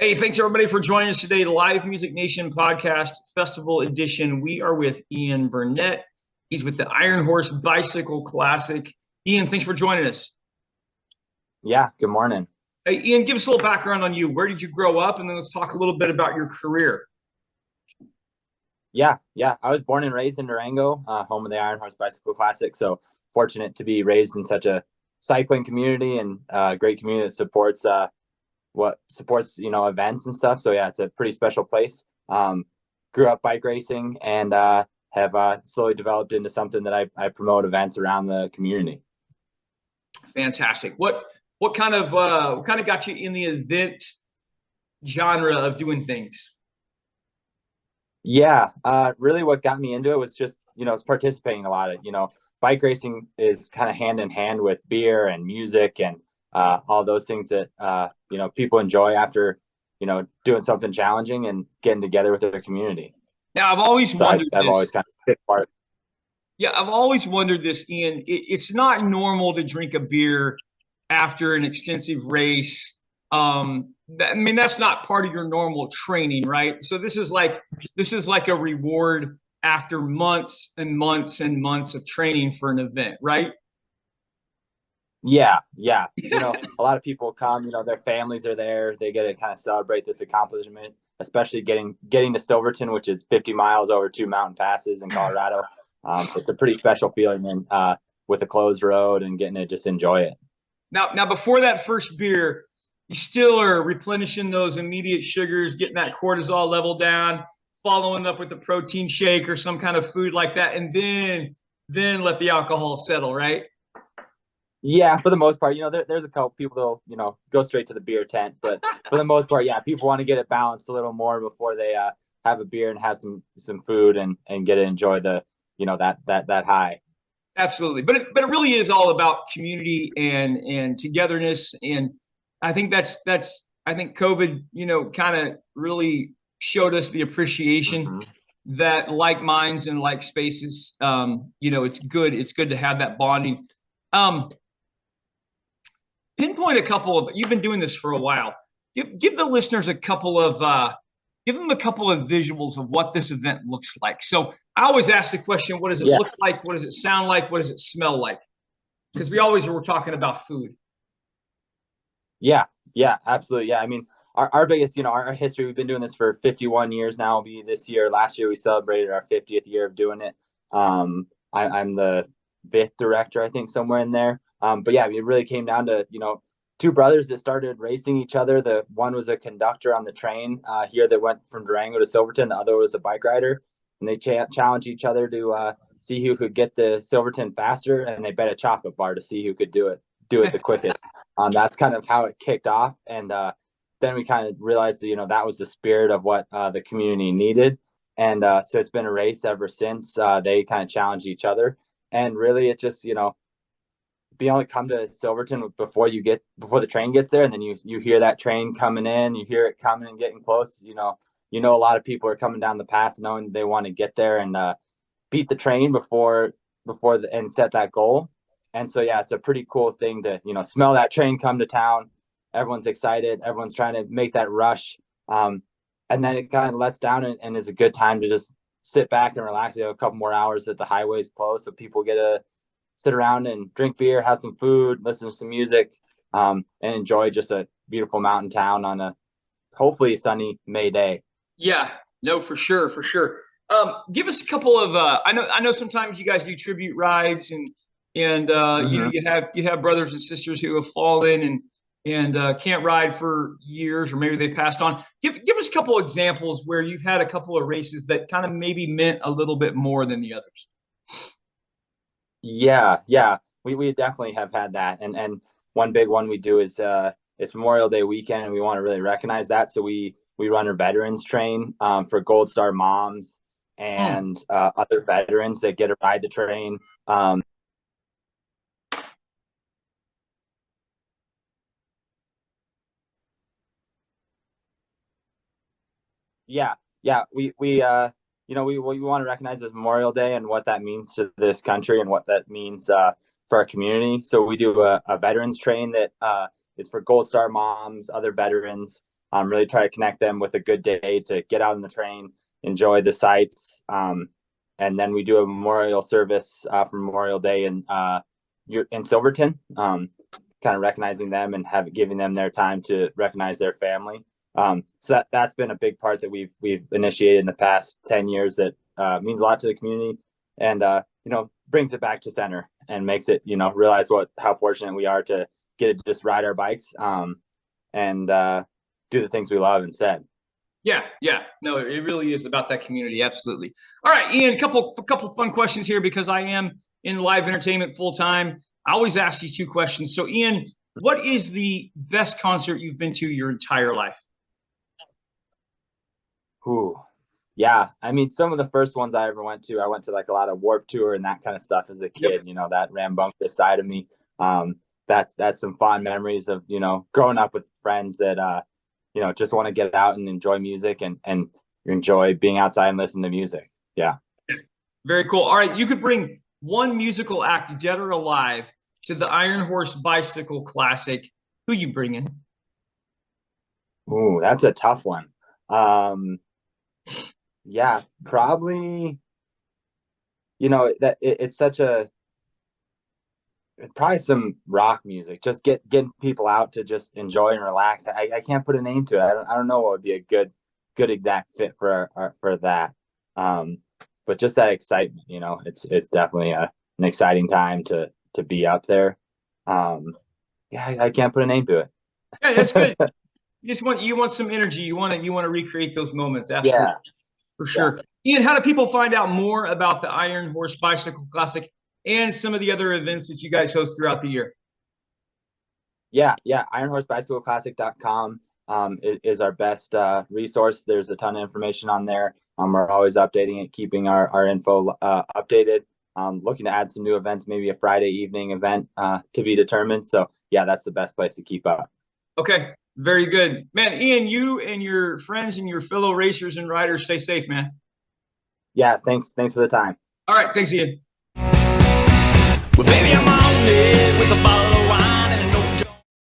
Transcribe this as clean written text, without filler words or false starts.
Hey, thanks everybody for joining us today. Live Music Nation Podcast Festival Edition. We are with Ian Burnett. He's with the Iron Horse Bicycle Classic. Ian, thanks for joining us. Yeah, good morning. Hey, Ian, give us a little background on you. Where did you grow up? And then let's talk a little bit about your career. Yeah. I was born and raised in Durango, home of the Iron Horse Bicycle Classic. So fortunate to be raised in such a cycling community and great community that supports events and stuff. So yeah, it's a pretty special place. Grew up bike racing and have slowly developed into something that I promote events around the community. Fantastic. What kind of got you in the event genre of doing things? Yeah, really what got me into it was just, it's participating a lot of, bike racing is kind of hand in hand with beer and music and all those things that, people enjoy after, doing something challenging and getting together with their community. Now, I've always wondered I've this. always kind of fit part. Yeah, I've always wondered this, Ian. It's not normal to drink a beer after an extensive race. That's not part of your normal training, right? So this is like a reward after months and months and months of training for an event, right? Yeah. A lot of people come, their families are there. They get to kind of celebrate this accomplishment, especially getting to Silverton, which is 50 miles over two mountain passes in Colorado. It's a pretty special feeling and with a closed road and getting to just enjoy it. Now, before that first beer, you still are replenishing those immediate sugars, getting that cortisol level down, following up with a protein shake or some kind of food like that, and then let the alcohol settle, right? Yeah, for the most part, there's a couple people that'll, go straight to the beer tent, but for the most part, yeah, people want to get it balanced a little more before they have a beer and have some food and get to enjoy the, that high. Absolutely, but it really is all about community and togetherness, and I think COVID, kind of really showed us the appreciation Mm-hmm. that like minds and like spaces, it's good to have that bonding. Um, Pinpoint a couple of you've been doing this for a while. Give the listeners give them a couple of visuals of what this event looks like. So I always ask the question, what does it Yeah. look like? What does it sound like? What does it smell like? Because we always were talking about food. Yeah, absolutely. Yeah, I mean, our biggest, our history, we've been doing this for 51 years now. It'll be this year. Last year, we celebrated our 50th year of doing it. I'm the fifth director, I think, somewhere in there. But yeah, it really came down to, two brothers that started racing each other. The one was a conductor on the train here that went from Durango to Silverton. The other was a bike rider. And they challenged each other to see who could get to Silverton faster. And they bet a chocolate bar to see who could do it the quickest. That's kind of how it kicked off. And then we kind of realized that, that was the spirit of what the community needed. And so it's been a race ever since. They kind of challenged each other. And really, it just, being able to come to Silverton before the train gets there. And then you hear that train coming in, you hear it coming and getting close, a lot of people are coming down the pass knowing they want to get there and beat the train and set that goal. And so, yeah, it's a pretty cool thing to, smell that train come to town. Everyone's excited. Everyone's trying to make that rush. And then it kind of lets down and is a good time to just sit back and relax. You have a couple more hours that the highway's closed. So people get to sit around and drink beer, have some food, listen to some music, and enjoy just a beautiful mountain town on a hopefully sunny May day. Yeah, no, for sure, for sure. Give us a couple of I know sometimes you guys do tribute rides and Mm-hmm. you have brothers and sisters who have fallen and can't ride for years or maybe they've passed on. Give us a couple of examples where you've had a couple of races that kind of maybe meant a little bit more than the others. Yeah. We definitely have had that. And one big one we do is it's Memorial Day weekend and we want to really recognize that. So we run a veterans train for Gold Star moms Mm. and other veterans that get to ride the train. Yeah. We want to recognize this Memorial Day and what that means to this country and what that means for our community. So we do a veterans train that is for Gold Star moms, other veterans, Really try to connect them with a good day to get out on the train, enjoy the sights. And then we do a memorial service for Memorial Day in Silverton, kind of recognizing them and giving them their time to recognize their family. So that's been a big part that we've initiated in the past 10 years that means a lot to the community, and brings it back to center and makes it realize how fortunate we are to get to just ride our bikes and do the things we love instead. Yeah. No, it really is about that community. Absolutely. All right, Ian, a couple fun questions here because I am in live entertainment full time. I always ask these two questions. So, Ian, what is the best concert you've been to your entire life? Ooh, yeah. I mean, some of the first ones I ever went to, I went to like a lot of Warped Tour and that kind of stuff as a kid. Yep. That rambunctious side of me. That's some fond memories of growing up with friends that just want to get out and enjoy music and enjoy being outside and listen to music. Yeah. Very cool. All right, you could bring one musical act, dead or alive, to the Iron Horse Bicycle Classic. Who you bringing? Ooh, that's a tough one. Yeah, probably. It's such probably some rock music. Just getting people out to just enjoy and relax. I can't put a name to it. I don't know what would be a good exact fit for that. But just that excitement, it's definitely an exciting time to be up there. Yeah, I can't put a name to it. Yeah, that's good. You want some energy. You want to recreate those moments. Absolutely. Yeah. For sure. Yeah. Ian, how do people find out more about the Iron Horse Bicycle Classic and some of the other events that you guys host throughout the year? Yeah. IronHorseBicycleClassic.com is our best resource. There's a ton of information on there. We're always updating it, keeping our info updated. Looking to add some new events, maybe a Friday evening event to be determined. So yeah, that's the best place to keep up. Okay. Very good, man. Ian, you and your friends and your fellow racers and riders stay safe, man. Yeah, thanks for the time. All right, thanks, Ian. Well, baby, I'm on it with a bottle